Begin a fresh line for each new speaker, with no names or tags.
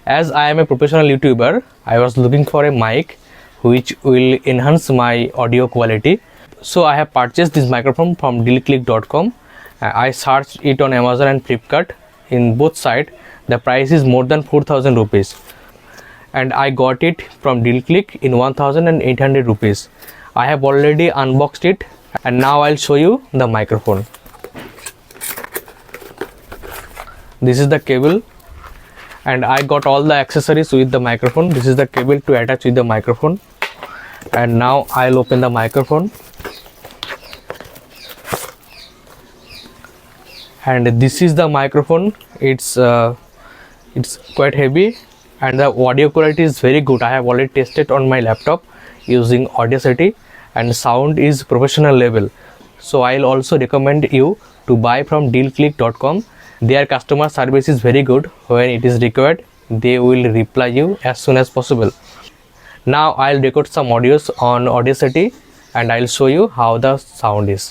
As I am a professional YouTuber, I was looking for a mic which will enhance my audio quality. So I have purchased this microphone from Dealcliq.com. I searched it on Amazon and Flipkart. In both sites, the price is more than 4,000 rupees. And I got it from Dealcliq in 1,800 rupees. I have already unboxed it and now I'll show you the microphone. This is the cable and I got all the accessories with the microphone. This is the cable to attach with the microphone. And now I'll open the microphone. And this is the microphone. It's quite heavy and the audio quality is very good. I have already tested on my laptop using Audacity and sound is professional level. So I'll also recommend you to buy from Dealcliq.com. Their customer service is very good. When it is required, they will reply you as soon as possible. Now I'll record some audios on Audacity and I'll show you how the sound is.